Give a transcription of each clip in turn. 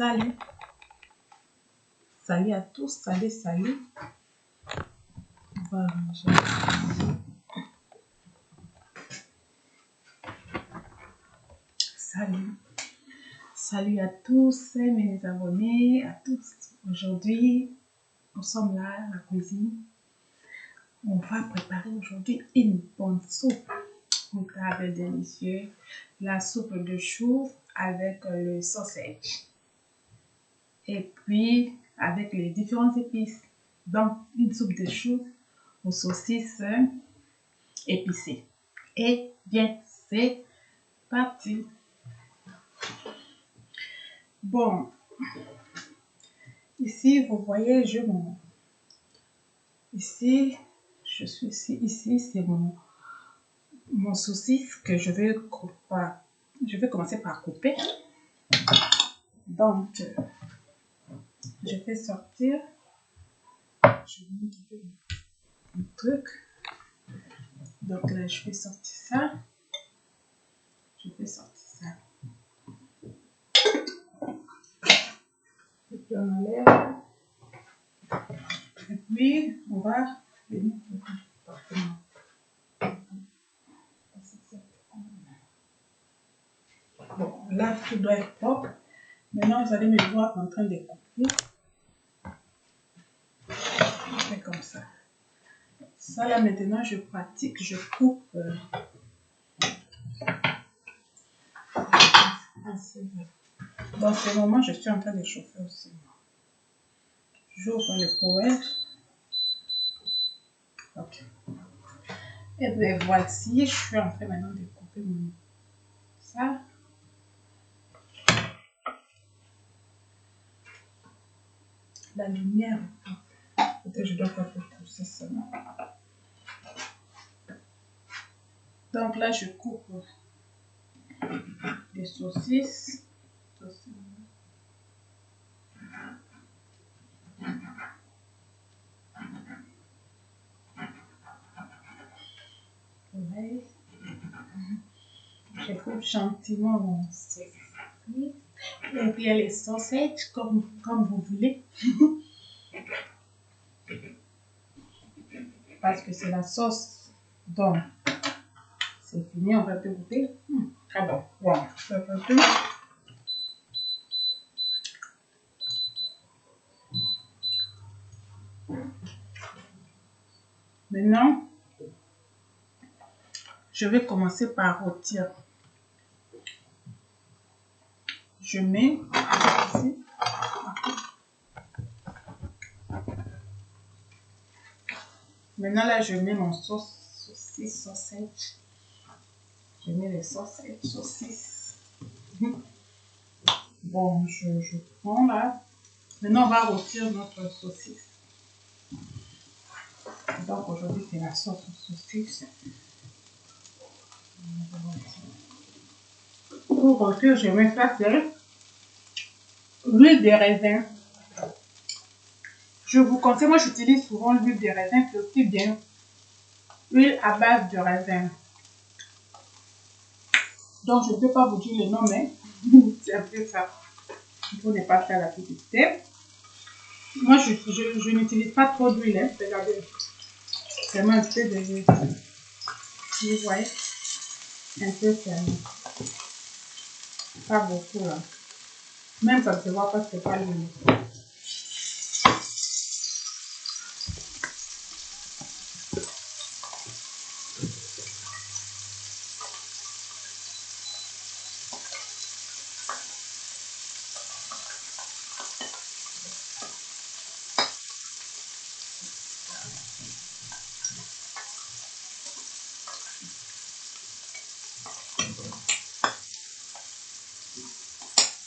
Salut, salut à tous, salut. On va ranger. Salut à tous mes abonnés, à tous. Aujourd'hui, nous sommes là à la cuisine. On va préparer aujourd'hui une bonne soupe. Une table délicieuse. La soupe de chou avec le sausage. Et puis, avec les différentes épices. Donc, une soupe de chou aux saucisses épicées. Et bien, c'est parti. Bon, ici, vous voyez, ici, c'est mon saucisse que je vais commencer par couper. Donc, je vais sortir. Je vais m'occuper du truc. Donc là, je vais sortir ça. Et puis on enlève. Et puis, on va venir. Bon, là, tout doit être propre. Maintenant, vous allez me voir en train de couper. Je fais comme ça. Ça, là, maintenant, je pratique, je coupe. Dans ce moment, je suis en train de chauffer aussi. J'ouvre le poêle. Ok. Et bien, voici, je suis en train maintenant de couper ça. La lumière. Peut-être je dois pas faire pousser seulement. Donc là, je coupe des saucisses. Ouais. Je coupe gentiment mon saucisse. Et puis il y a les sausages comme vous voulez. Parce que c'est la sauce. Donc, c'est fini, on va te goûter. Très bon. Bon, je vais faire tout. Maintenant, je vais commencer par rôtir. Je mets ici. Maintenant, là, je mets mon saucisse. Je mets les saucisses. Bon, je prends là. Maintenant, on va rôtir notre saucisse. Donc, aujourd'hui, c'est la sauce aux saucisses. Pour rôtir, je vais faire l'huile de raisin. Je vous conseille, moi, j'utilise souvent l'huile de raisin, c'est aussi bien. Huile à base de raisin. Donc, je ne peux pas vous dire le nom, mais c'est un peu ça. Pour ne pas faire la publicité. Moi, je n'utilise pas trop d'huile. Hein. Regardez. Vraiment un peu de l'huile. Vous voyez? Un peu seulement. Pas beaucoup là. Même ça ne se voit pas, c'est pas l'huile.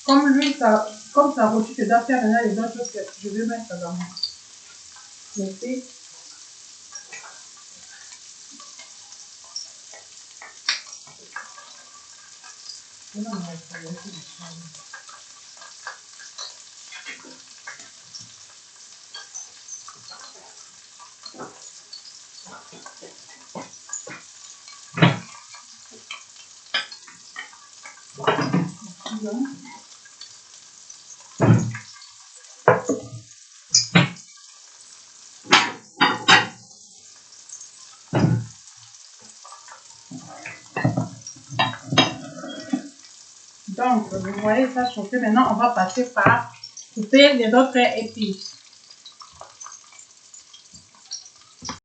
Comme l'huile, comme ça rôtit, tu dois faire maintenant les autres choses que je vais mettre dans mon. Je fais. Donc, vous voyez ça chauffer. Maintenant, on va passer par couper les autres épices.